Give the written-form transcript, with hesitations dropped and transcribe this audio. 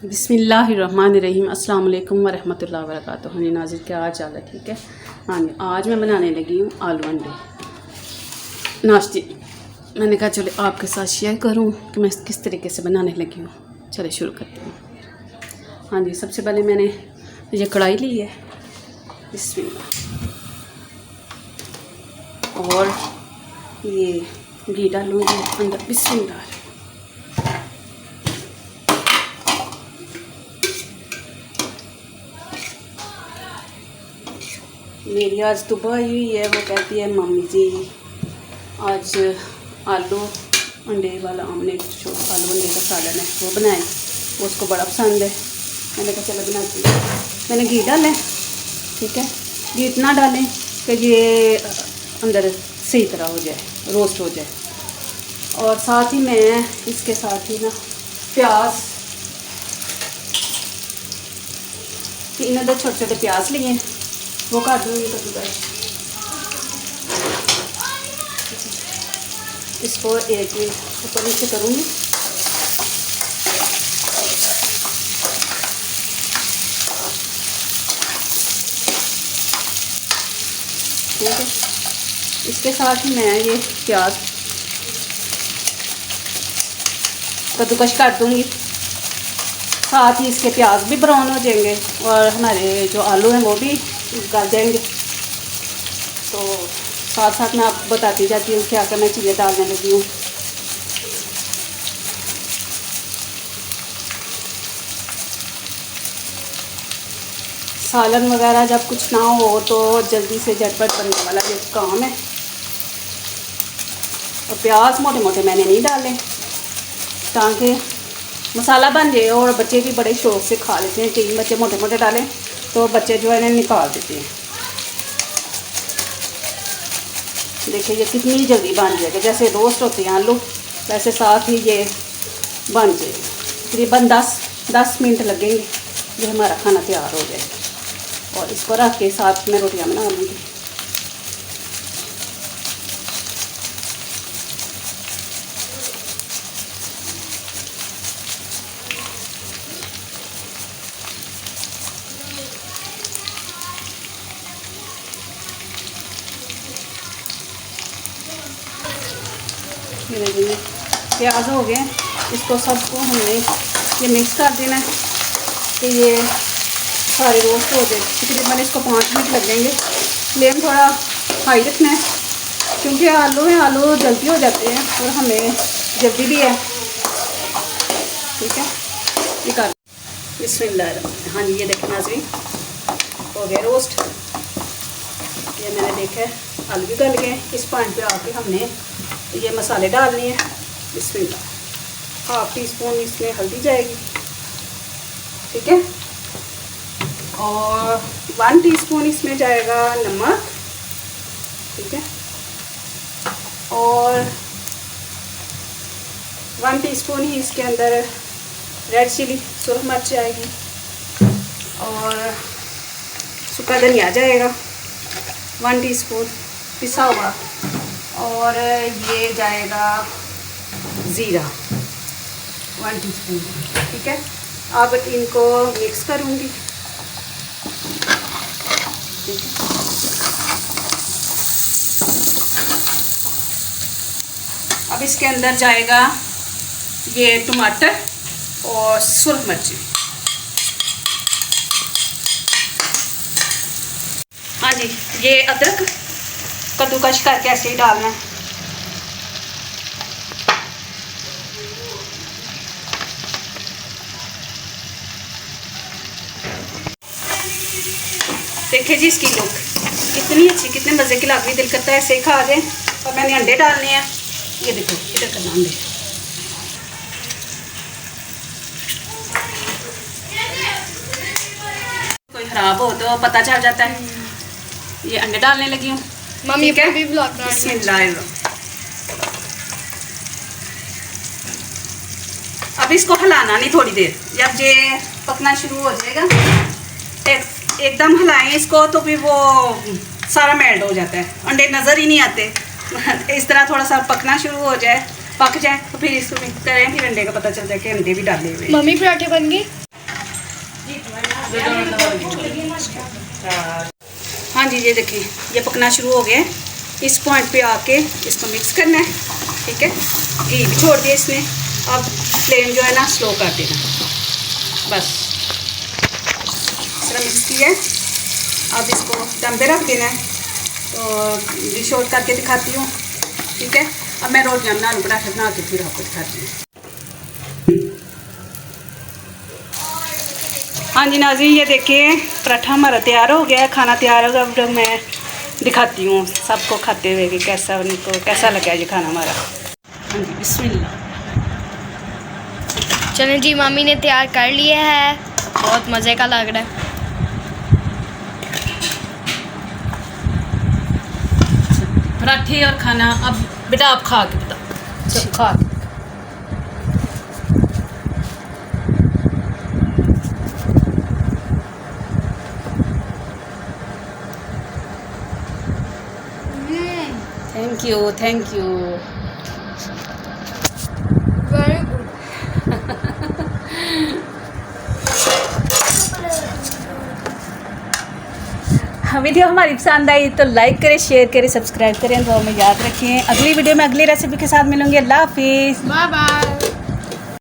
बिस्मिल्लाहिर्रहमानिर्रहीम अस्सलाम वालेकुम वरहमतुल्लाहि वबरकातुहू। हाँ जी नाज़रीन, क्या हाल चाल है? ठीक है। हाँ जी, आज मैं बनाने लगी हूँ आलू अंडे नाश्ते। मैंने कहा चलो आपके साथ शेयर करूँ कि मैं किस तरीके से बनाने लगी हूँ। चले शुरू करती हूँ। हाँ जी, सबसे पहले मैंने ये कढ़ाई ली है, बिस्मिल्लाह, और ये घी डालूँगी अंदर, बिस्मिल्लाह। मेरी आज सुबह आई हुई है, वो कहती है मम्मी जी आज आलू अंडे वाला आमलेट, जो आलू अंडे का सालन है वो बनाए, वो उसको बड़ा पसंद है। मैंने कहा चलो बनाती हूँ। मैंने घी डाला है, ठीक है। घी इतना डालें कि ये अंदर सही तरह हो जाए, रोस्ट हो जाए। और साथ ही मैं इसके साथ ही ना प्याज, 3 अदद छोटे छोटे प्याज लिए, वो काट दूँगी कद्दूकस। इसको 1 मिनट ऊपर नीचे करूँगी। ठीक है, इसके साथ ही मैं ये प्याज कद्दूकस काट दूँगी। साथ ही इसके प्याज भी ब्राउन हो जाएंगे और हमारे जो आलू हैं वो भी गल जाएंगे। तो साथ साथ मैं आपको बताती जाती हूँ क्या क्या मैं चीज़ें डालने लगी हूँ। सालन वगैरह जब कुछ ना हो तो जल्दी से झटपट बनने वाला ये काम है। और प्याज मोटे मोटे मैंने नहीं डाले ताकि मसाला बन जाए, और बच्चे भी बड़े शौक से खा लेते हैं। 3 बच्चे मोटे मोटे डालें तो बच्चे जो है निकाल देते हैं। देखिए ये कितनी जल्दी बन जाएगा, जैसे रोस्ट होते हैं आलू वैसे साथ ही ये बन जाएगा। तकरीबन 10 मिनट लगेंगे जो हमारा खाना तैयार हो जाएगा। और इसको रख के साथ में रोटियां बना लूँगी। प्याज हो गए, इसको सबको हमने ये मिक्स कर देना है कि ये सारे रोस्ट हो जाए। तकरीबन इसको 5 मिनट लगेंगे। फ्लेम थोड़ा हाई रखना है क्योंकि आलू में आलू जल्दी हो जाते हैं और हमें जल्दी भी है। ठीक है, ये कर बिस्मिल्लाह। हाँ जी, ये देखें नाज़रीन, हो गया रोस्ट। ये मैंने देखा है आलू भी गल गए। इस पॉइंट पे आके हमने ये मसाले डालने हैं। बिस्मिल्लाह। 1/2 टीस्पून इसमें हल्दी जाएगी, ठीक है। और 1 टीस्पून इसमें जाएगा नमक, ठीक है। और 1 टीस्पून ही इसके अंदर रेड चिली सुरख मिर्च जाएगी। और सूखा धनिया जाएगा 1 टीस्पून पिसा हुआ। और ये जाएगा ज़ीरा 1 टीस्पून, ठीक है। अब इनको मिक्स करूँगी, ठीक है। अब इसके अंदर जाएगा ये टमाटर और सुरख मिर्ची। हाँ जी, ये अदरक कद्दूकस करके ऐसे ही डालना है। देखिए जी इसकी लुक कितनी अच्छी, कितने मज़े की लग रही। दिल करता है ऐसे ही खा जाए। और मैंने अंडे डालने हैं। ये देखो इधर करना अंडे। कोई ख़राब हो तो पता चल जाता है। ये अंडे डालने लगी हूँ मम्मी के भी ब्लॉग। अब इसको हिलाना नहीं थोड़ी देर, जब ये पकना शुरू हो जाएगा एकदम हिलाएं इसको तो भी वो सारा मेल्ट हो जाता है, अंडे नज़र ही नहीं आते। इस तरह थोड़ा सा पकना शुरू हो जाए, पक जाए तो फिर इसको मिक्स करें, फिर अंडे का पता चल जाए कि अंडे भी डाले हुए। मम्मी पराठे बन गए। हाँ जी, ये देखिए ये पकना शुरू हो गया है। इस पॉइंट पे आके इसको मिक्स करना है, ठीक है। घी भी छोड़ दिया इसने। अब फ्लेम जो है ना स्लो कर देना, बस इस तरह मिक्स किया है। अब इसको दम पे रख देना है। तो डिश आउट करके दिखाती हूँ, ठीक है। अब मैं रोटियाँ बना लूँ, पराठे बना के फिर आपको दिखाती हूँ। हाँ जी नाज़रीन, ये देखिए पराठा हमारा तैयार हो गया है, खाना तैयार हो गया। अब मैं दिखाती हूँ सबको खाते हुए कि कैसा उनको कैसा लगा ये खाना हमारा। हाँ जी, बिस्मिल्लाह। चलें जी, मामी ने तैयार कर लिया है, बहुत मज़े का लग रहा है। पराठे और खाना। अब बेटा आप खा के बताओ, सब खा के। Thank you, thank you. Very good. Video हमारी पसंद आई तो लाइक करें, शेयर करें, सब्सक्राइब करें। तो हमें याद रखें, अगली वीडियो में अगली रेसिपी के साथ मिलूंगी। अल्लाह हाफिज़, बाय बाय।